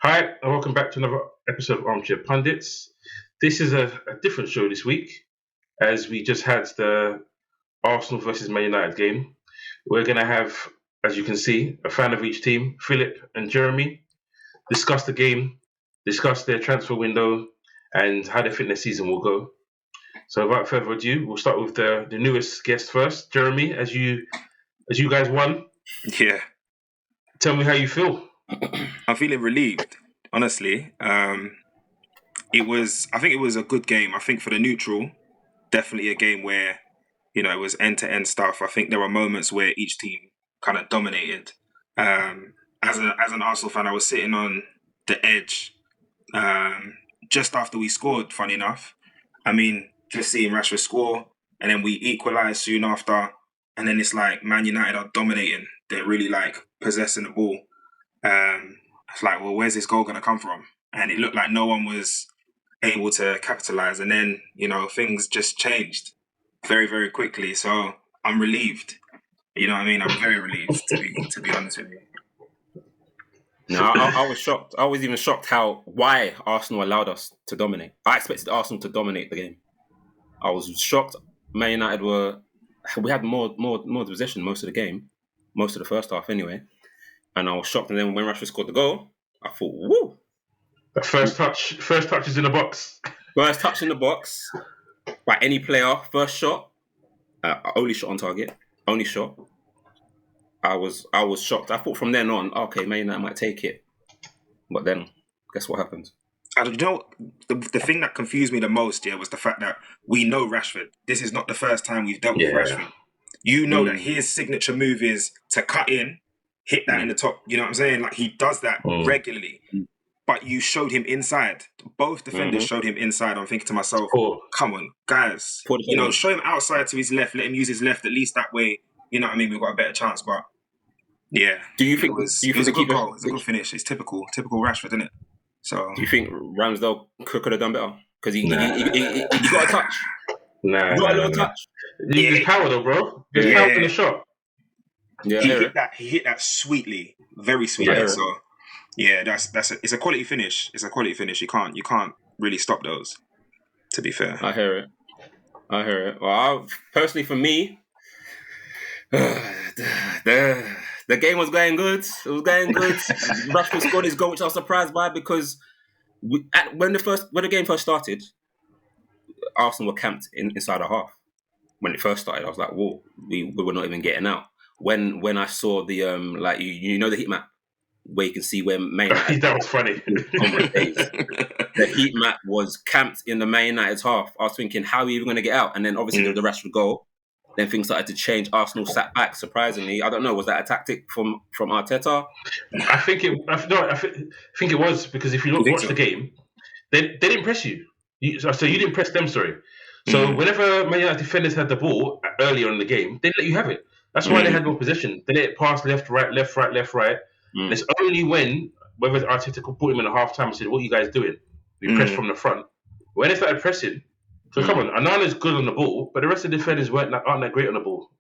Hi, and welcome back to another episode of Armchair Pundits. This is a different show this week, as we just had the Arsenal versus Man United game. We're going to have, as you can see, a fan of each team, Philip and Jeremy, discuss the game, discuss their transfer window, and how they think their season will go. So, without further ado, we'll start with the newest guest first, Jeremy. As you guys won, Yeah, tell me how you feel. I'm feeling relieved. Honestly, I think it was a good game. I think for the neutral, definitely a game where it was end to end stuff. I think there were moments where each team kind of dominated. As an Arsenal fan, I was sitting on the edge just after we scored. Funny enough, I mean, just seeing Rashford score and then we equalise soon after, and then it's like Man United are dominating. They're really like possessing the ball. It's like, well, where's this goal going to come from? And it looked like no one was able to capitalise. And then, things just changed very, very quickly. So I'm relieved. You know what I mean? I'm very relieved, to be honest with you. No, I was shocked. I was even shocked why Arsenal allowed us to dominate. I expected Arsenal to dominate the game. I was shocked. Man United we had more possession most of the game, most of the first half anyway. And I was shocked. And then when Rashford scored the goal, I thought, woo! The first touch is in the box. First touch in the box by any player. First shot, only shot on target, only shot. I was shocked. I thought from then on, okay, Man United might take it. But then, guess what happened? The thing that confused me the most, was the fact that we know Rashford. This is not the first time we've dealt with Rashford. You know that his signature move is to cut in, hit that in the top. You know what I'm saying? Like, he does that regularly. But you showed him inside. Both defenders showed him inside. I'm thinking to myself, come on, guys. Show him outside to his left. Let him use his left. At least that way, you know what I mean? We've got a better chance. But, yeah. Do you think it was a good goal? It's a good finish. It's typical Rashford, isn't it? So, do you think Ramsdale could have done better? Because he got a touch. He got a little touch. There's power though, bro. There's power in the shot. Yeah, he hit that sweetly, very sweetly. Yeah. So, yeah, it's a quality finish. It's a quality finish. You can't really stop those. To be fair, I hear it. Well, personally, for me, the game was going good. It was going good. Rashford scored his goal, which I was surprised by because when the game first started, Arsenal were camped inside a half. When it first started, I was like, "Whoa, we were not even getting out." When I saw the the heat map where you can see where Man United that was funny. The heat map was camped in the Man United's half. I was thinking, how are we even going to get out? And then obviously the Rashford goal. Then things started to change. Arsenal sat back, surprisingly. I don't know. Was that a tactic from Arteta? I think it was, because if you watch the game, they didn't press you. So you didn't press them, sorry. So whenever Man United defenders had the ball earlier in the game, they let you have it. That's why they had no possession. They let it pass left, right, left, right, left, right. And it's only whether Arteta could put him in a half time and said, "What are you guys doing?" We press from the front. When they started pressing, so come on, Anana's good on the ball, but the rest of the defenders aren't that great on the ball.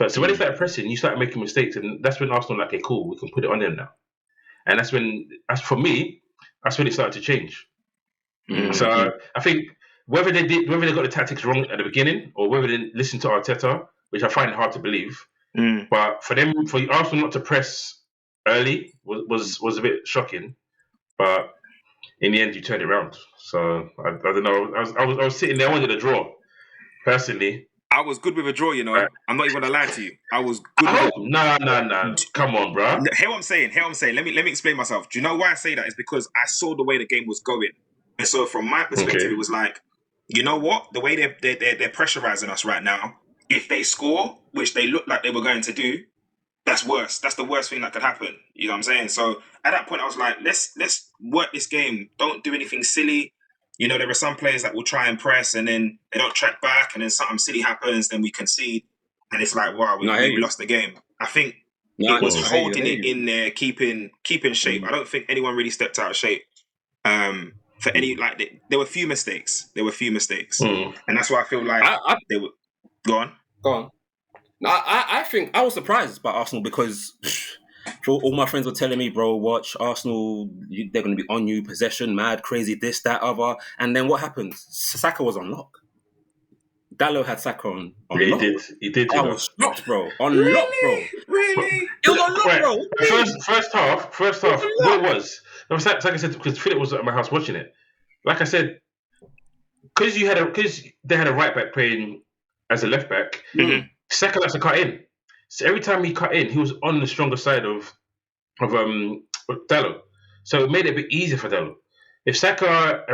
So when they started pressing, you start making mistakes, and that's when Arsenal okay, cool, we can put it on them now. And that's when it started to change. So I think whether they got the tactics wrong at the beginning or whether they listened to Arteta, which I find hard to believe. But for Arsenal not to press early was a bit shocking. But in the end, you turned it around. So I don't know. I was sitting there, I wanted a draw. Personally, I was good with a draw. Right. I'm not even gonna lie to you. I was good. No. Come on, bro. Hear what I'm saying. Let me explain myself. Do you know why I say that? It's because I saw the way the game was going, and so from my perspective, it was like, you know what? The way they're pressurizing us right now. If they score, which they look like they were going to do, that's worse. That's the worst thing that could happen. You know what I'm saying? So at that point, I was like, let's work this game. Don't do anything silly. There are some players that will try and press and then they don't track back, and then something silly happens, then we concede, and it's like, wow, we lost the game. I think it was holding it in there, keeping shape. I don't think anyone really stepped out of shape. For any there were few mistakes. And that's why I feel like they were. Go on. No, I think I was surprised by Arsenal because all my friends were telling me, bro, watch Arsenal. They're going to be on you, possession, mad, crazy, this, that, other. And then what happened? Saka was on lock. Dallo had Saka on Yeah, lock. he did. I was shocked, bro. On lock, bro. Really? It was on lock, bro. First half. What it was, like I said, because Philip was at my house watching it. Like I said, because they had a right back playing as a left back. Saka likes to cut in. So every time he cut in, he was on the stronger side of Dallo. So it made it a bit easier for Dallo. If Saka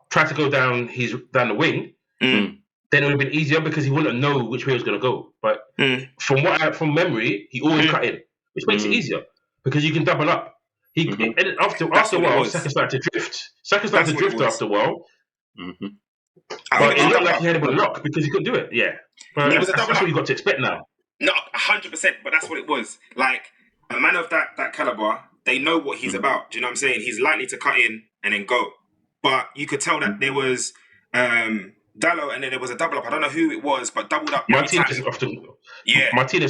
tried to go down the wing, then it would have been easier because he wouldn't know which way he was going to go. But from memory, he always cut in, which makes it easier because you can double up. And after a while, Saka started to drift. After a while. But it looked like he had him on lock because he couldn't do it. Yeah. But that's what you got to expect now. No, 100%, but that's what it was. Like, a man of that caliber, they know what he's about. Do you know what I'm saying? He's likely to cut in and then go. But you could tell that there was Dallo and then there was a double up. I don't know who it was, but doubled up. Martinez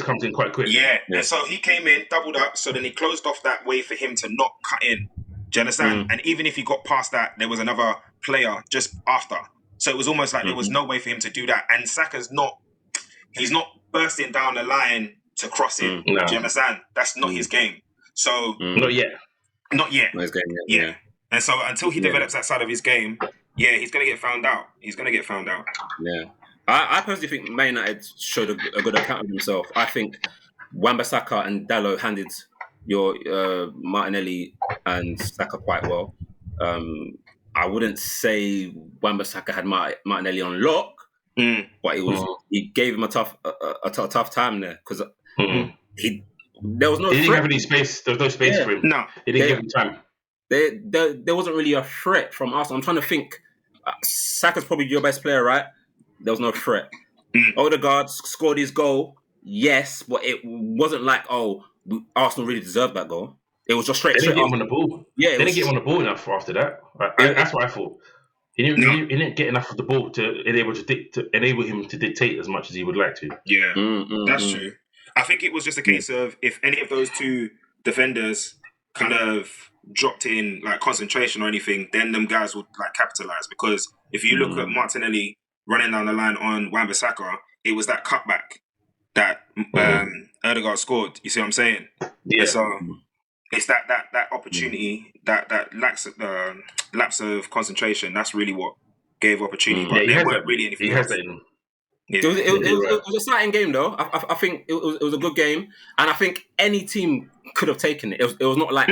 comes in quite quick. Yeah. And so he came in, doubled up, so then he closed off that way for him to not cut in. Do you understand? And even if he got past that, there was another player just after. So it was almost like there was no way for him to do that. And Saka's he's not bursting down the line to cross it. No. Do you understand? That's not his game. So not yet. Not yet. Not his game yet. Yeah. And so until he develops that side of his game, he's going to get found out. Yeah. I personally think Man United showed a good account of himself. I think Wan-Bissaka and Dallo handed your Martinelli and Saka quite well. I wouldn't say Wan-Bissaka had Martinelli on lock, but he gave him a tough time there because there was no. He didn't have any space. There was no space for him. No, he didn't give him time. There wasn't really a threat from Arsenal. I'm trying to think. Saka's probably your best player, right? There was no threat. Odegaard scored his goal, yes, but it wasn't like Arsenal really deserved that goal. It was just straight. They didn't get him on the ball. Yeah, they didn't get him on the ball enough after that. That's what I thought. He didn't get enough of the ball to enable him to dictate as much as he would like to. Yeah, that's true. I think it was just a case of if any of those two defenders kind of dropped in like concentration or anything, then them guys would like capitalize. Because if you look at Martinelli running down the line on Wan-Bissaka, it was that cutback that Odegaard scored. You see what I'm saying? Yeah. So it's that opportunity, that lapse of concentration. That's really what gave opportunity. But there weren't really anything. He has that in him. Yeah. It was a exciting game, though. I think it was a good game, and I think any team could have taken it. It was not like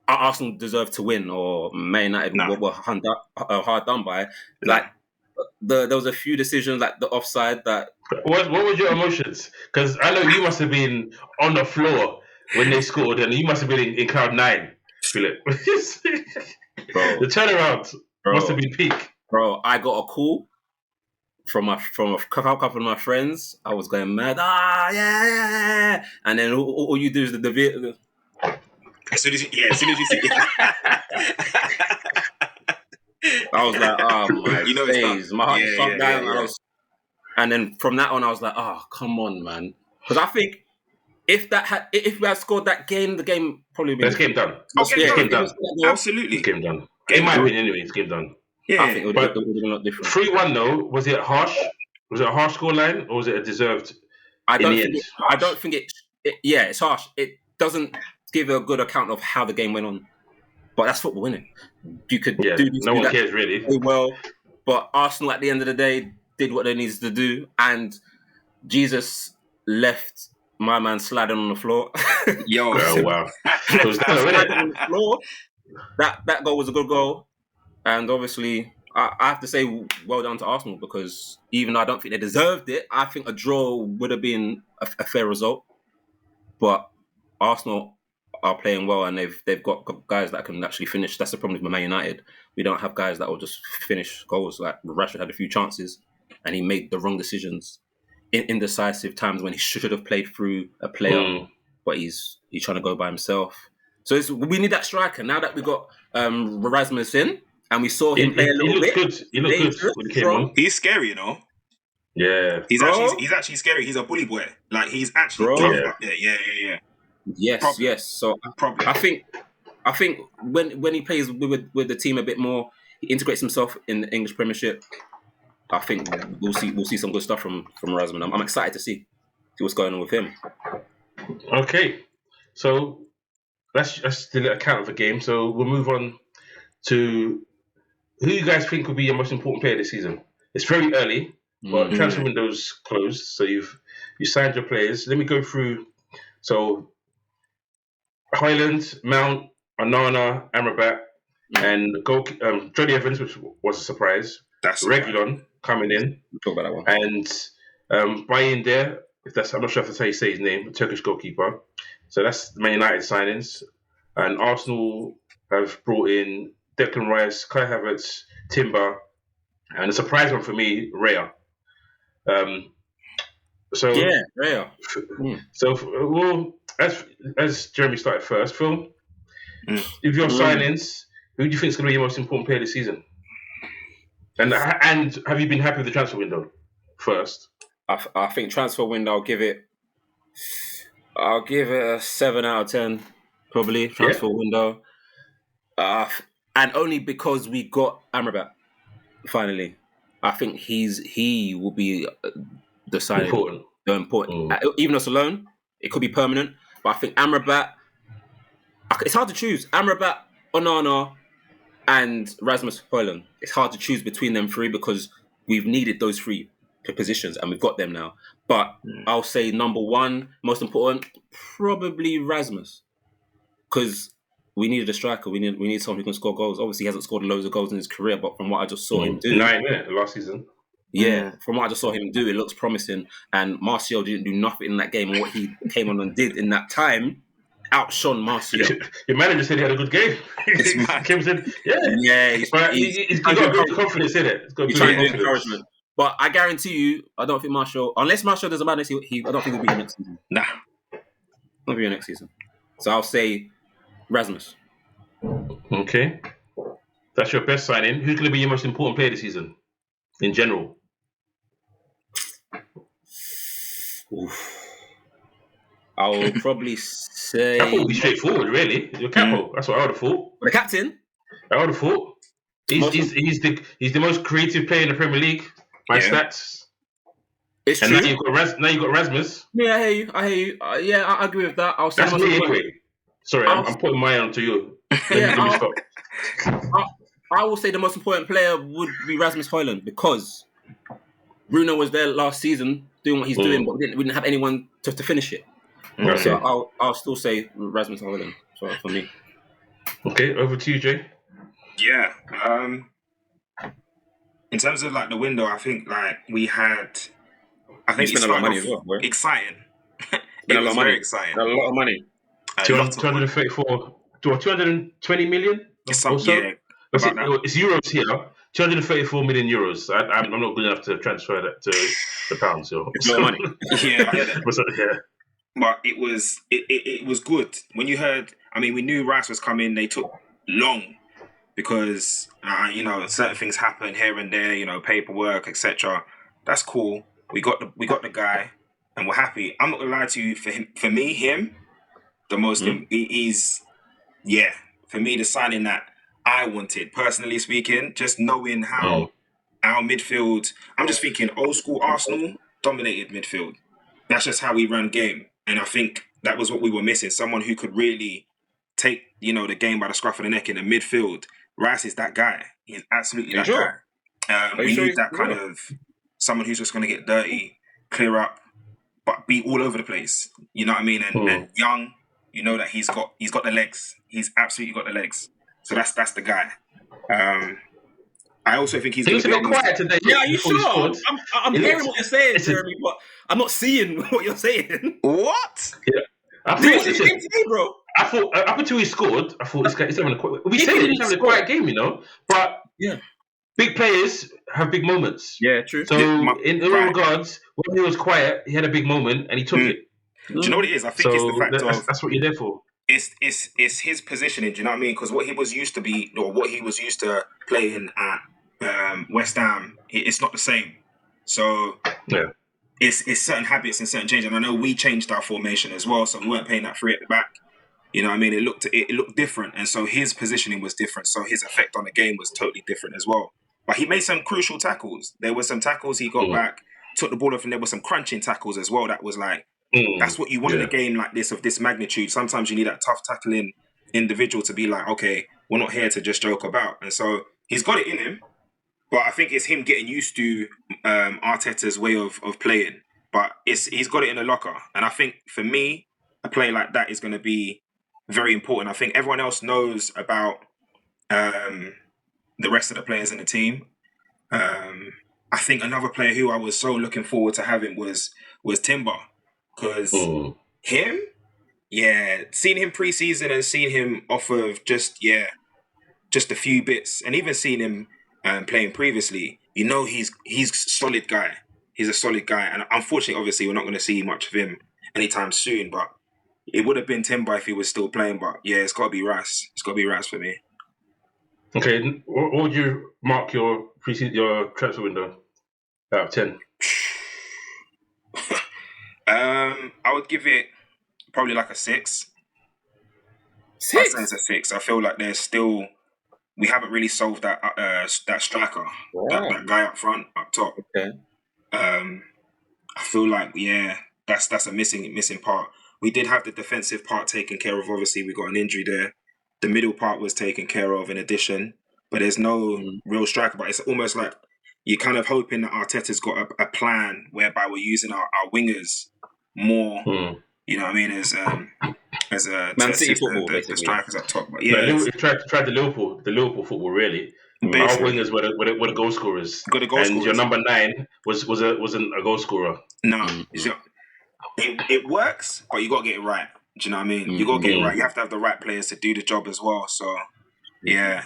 Arsenal deserved to win or Man United were hard done by. Like there was a few decisions, like the offside. That what was your emotions? Because I know you must have been on the floor when they scored, and you must have been in crowd 9, Philip. The turnaround must have been peak. Bro, I got a call from a couple of my friends. I was going mad. Yeah. And then all you do is the video. As soon as you see it. I was like, my face. My heart shut down. And then from that on, I was like, come on, man. Because I think if we had scored that game, the game probably would be... It's game done. Game done. Absolutely. It's game done. In my opinion, anyway, it's game done. Yeah, I think it would have been a lot different. 3-1 though, was it harsh? Was it a harsh scoreline, or was it a deserved? I don't think it. It's harsh. It doesn't give a good account of how the game went on. But that's football, isn't it? You could no one cares really. Well, but Arsenal at the end of the day did what they needed to do, and Jesus left my man sliding on the floor. Yo, wow! That goal was a good goal. And obviously, I have to say well done to Arsenal because even though I don't think they deserved it, I think a draw would have been a fair result. But Arsenal are playing well and they've got guys that can actually finish. That's the problem with Man United. We don't have guys that will just finish goals. Like Rashford had a few chances and he made the wrong decisions in indecisive times when he should have played through a player, but he's trying to go by himself. So we need that striker. Now that we got Rasmus in, and we saw him play a little bit. He looked good when he came on. He's scary, you know. Yeah. He's actually scary. He's a bully boy. Like he's actually up there. Yeah. Yes, Probably. yes. So Probably. I think when he plays with the team a bit more, he integrates himself in the English Premiership. I think we'll see some good stuff from Rasmus. I'm excited to see what's going on with him. Okay, so that's the account of the game. So we'll move on to who you guys think will be your most important player this season. It's very early, but transfer window's closed, so you signed your players. Let me go through. So Highland, Mount, Onana, Amrabat, and Johnny Evans, which was a surprise. That's Reguilon coming in, We'll talk about that one. and Bayern there. I'm not sure if that's how you say his name, Turkish goalkeeper. So that's the Man United signings, and Arsenal have brought in Declan Rice, Kai Havertz, Timber, and a surprise one for me, Raya. So Yeah, Raya. So well, as Jeremy started first, Phil, if your signings, who do you think is going to be your most important player this season? And have you been happy with the transfer window first? I think transfer window. I'll give it a 7 out of 10, probably transfer window. And only because we got Amrabat finally. I think he will be the signing. Important. The important. Even us alone, it could be permanent. But I think Amrabat. It's hard to choose. Amrabat, Onana, and Rasmus Højlund. It's hard to choose between them three because we've needed those three positions and we've got them now. But I'll say number one, most important, probably Rasmus, because we needed a striker. We need someone who can score goals. Obviously, he hasn't scored loads of goals in his career, but from what I just saw him do, 9 minutes last season. Yeah, from what I just saw him do, it looks promising. And Martial didn't do nothing in that game, and what he came on and did in that time outshone Martial. Your manager said he had a good game. He's got good confidence in it. He's trying to do encouragement. But I guarantee you, I don't think Martial, unless Martial does a madness, I don't think he'll be here next season. Nah. Not be here next season. So I'll say Rasmus. Okay. That's your best signing. Who's going to be your most important player this season? In general? Oof. I'll probably say... That would be straightforward, really. Your capo. That's what I would have thought. The captain? I would have thought. He's the most creative player in the Premier League. My stats. It's and true. Now you've got Rasmus. Yeah, I hear you. Yeah, I agree with that. I'll say that's me anyway. Sorry, I'm putting mine onto you. Let me stop. I will say the most important player would be Rasmus Højlund because Bruno was there last season doing what he's doing, but we didn't have anyone to finish it. Okay. So I'll still say Rasmus Højlund for me. Okay, over to you, Jay. Yeah. In terms of like the window, I think like we had. I think spent a lot of money as well. Bro. Exciting. It was very exciting. A lot of money. 234. 220 million. It's euros here. 234 million euros. I'm not good enough to transfer that to the pounds. So. It's no money. But it was good. When you heard, I mean, we knew Rice was coming. They took long because certain things happen here and there. Paperwork, etc. That's cool. We got the guy, and we're happy. I'm not gonna lie to you. For me, the most he's for me the signing that I wanted, personally speaking, just knowing how our midfield. I'm just thinking old school Arsenal dominated midfield. That's just how we ran game. And I think that was what we were missing. Someone who could really take, the game by the scruff of the neck in the midfield. Rice is that guy. He's absolutely that guy. We need that kind of someone who's just going to get dirty, clear up, but be all over the place. You know what I mean? And young, that he's got the legs. He's absolutely got the legs. So that's the guy. I also think he's a bit quiet today. Yeah, are you sure? I'm hearing what you're saying, Jeremy, but I'm not seeing what you're saying. What? Yeah. I bro. I thought up until he scored, I thought he's having a quiet. We said he's having a quiet game, But big players have big moments. Yeah, true. So in all regards, when he was quiet, he had a big moment and he took it. Do you know what it is? I think it's the fact that's what you're there for. It's his positioning. Do you know what I mean? Because what he was used to playing at West Ham, it's not the same. So it's certain habits and certain changes. And I know we changed our formation as well, so we weren't playing that 3 at the back. You know what I mean? It looked different, and so his positioning was different. So his effect on the game was totally different as well. But he made some crucial tackles. There were some tackles he got back, took the ball off, and there were some crunching tackles as well. That was like, that's what you want in a game like this, of this magnitude. Sometimes you need that tough tackling individual to be like, okay, we're not here to just joke about. And so he's got it in him, but I think it's him getting used to Arteta's way of playing. But he's got it in the locker. And I think for me, a play like that is going to be very important. I think everyone else knows about the rest of the players in the team. I think another player who I was so looking forward to having was Timber. Because him, seeing him pre-season and seeing him off of just a few bits, and even seeing him playing previously, you know he's a solid guy. He's a solid guy. And unfortunately, obviously, we're not going to see much of him anytime soon, but it would have been Timber if he was still playing. But yeah, it's got to be Rice. It's got to be Rice for me. Okay, what would you mark your transfer window out of 10? I would give it probably like a 6. 6? I'd say it's a 6. I feel like we haven't really solved that striker, that guy up front, up top. Okay. I feel like that's a missing part. We did have the defensive part taken care of. Obviously, we got an injury there. The middle part was taken care of in addition, but there's no real striker. But it's almost like you're kind of hoping that Arteta's got a plan whereby we're using our wingers more. You know what I mean? As a Man City football, the strikers up top. But he tried the Liverpool football really. Basically. Our wingers were the goal scorers. And your number 9 wasn't a goal scorer. No, it works, but you got to get it right. Do you know what I mean? You got to get it right. You have to have the right players to do the job as well. So I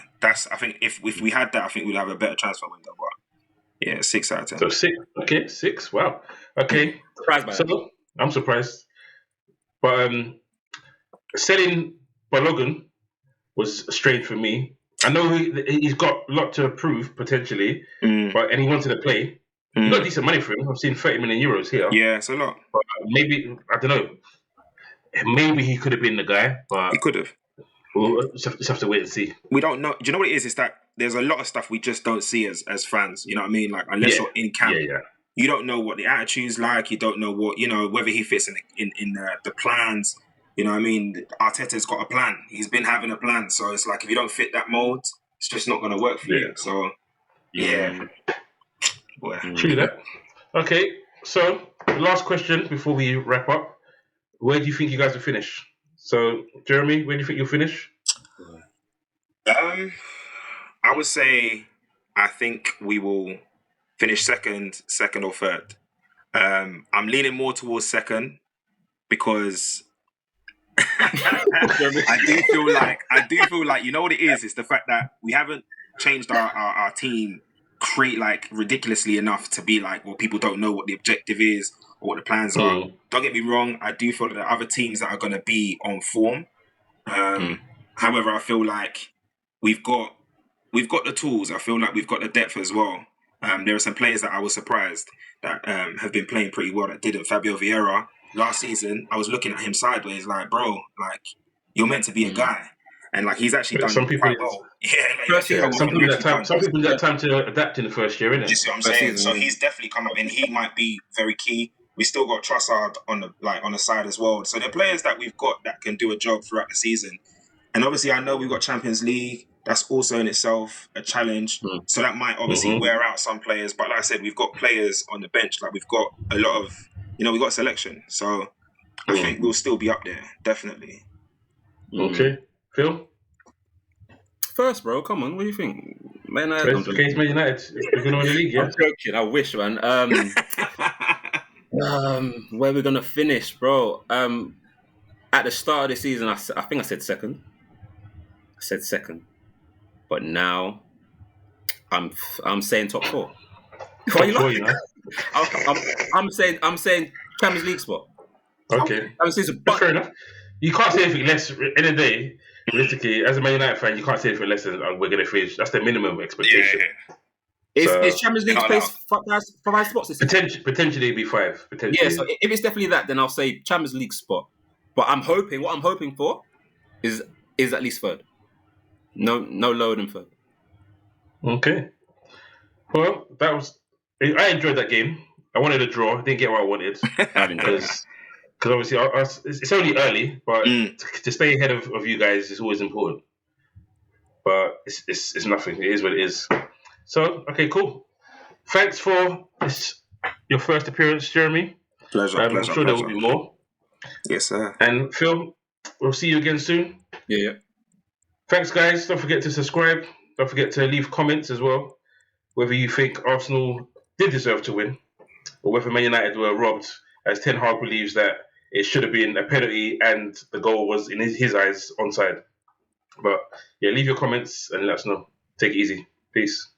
think if we had that, I think we'd have a better transfer window. But 6 out of 10. So 6. Okay, 6. Wow. Okay. Surprised by that. I'm surprised. But selling Balogun was strange for me. I know he's got a lot to prove potentially, and he wanted to play. You got decent money for him. I've seen 30 million euros here. Yeah, it's a lot. But maybe, I don't know. Maybe he could have been the guy, but he could have. We'll just have to wait and see. We don't know. Do you know what it is? It's that there's a lot of stuff we just don't see as fans. You know what I mean? Like unless you're in camp, you don't know what the attitude's like. You don't know what whether he fits in the plans. You know what I mean? Arteta's got a plan. He's been having a plan. So it's like if you don't fit that mold, it's just not going to work for you. So boy. True that. Okay, so last question before we wrap up. Where do you think you guys will finish? So, Jeremy, where do you think you'll finish? I would say I think we will finish second or third. I'm leaning more towards second because I do feel like you know what it is? It's the fact that we haven't changed our team like ridiculously enough to be like, well, people don't know what the objective is or what the plans are. Don't get me wrong, I do feel that there are other teams that are going to be on form. However, I feel like we've got the tools. I feel like we've got the depth as well. There are some players that I was surprised that have been playing pretty well that didn't. Fabio Vieira, last season, I was looking at him sideways like, bro, like, you're meant to be a guy. And like he's actually done quite well. Some people need time to adapt in the first year, innit? You see what I'm saying? So he's definitely come up, and he might be very key. We still got Trossard on the side as well. So the players that we've got that can do a job throughout the season. And obviously, I know we've got Champions League. That's also in itself a challenge. So that might obviously wear out some players. But like I said, we've got players on the bench. Like we've got a lot of, we've got selection. So I think we'll still be up there, definitely. Okay. Phil? First, bro, come on. What do you think? Man United. Case Man United. We're going to win the league, yeah? I'm joking. I wish, man. Where are we going to finish, bro? At the start of the season, I think I said second. But now, I'm saying top 4. Top 4, you know? I'm saying Champions League spot. Okay. That's fair enough. You can't say anything less. In the day, realistically, as a Man United fan, you can't say anything less than we're going to finish. That's the minimum expectation. Yeah. Is Champions League Not space five spots this season? Potentially it'd be 5. Potentially. Yeah, so if it's definitely that, then I'll say Champions League spot. But what I'm hoping for is at least third. No lower than third. Okay. Well, I enjoyed that game. I wanted a draw. Didn't get what I wanted. Because obviously it's only early, but to stay ahead of you guys is always important. But it's nothing. It is what it is. So, okay, cool. Thanks for your first appearance, Jeremy. Pleasure. I'm sure there will be more. Yes, sir. And Phil, we'll see you again soon. Yeah. Thanks, guys. Don't forget to subscribe. Don't forget to leave comments as well, whether you think Arsenal did deserve to win or whether Man United were robbed, as Ten Hag believes that it should have been a penalty and the goal was, in his eyes, onside. But yeah, leave your comments and let us know. Take it easy. Peace.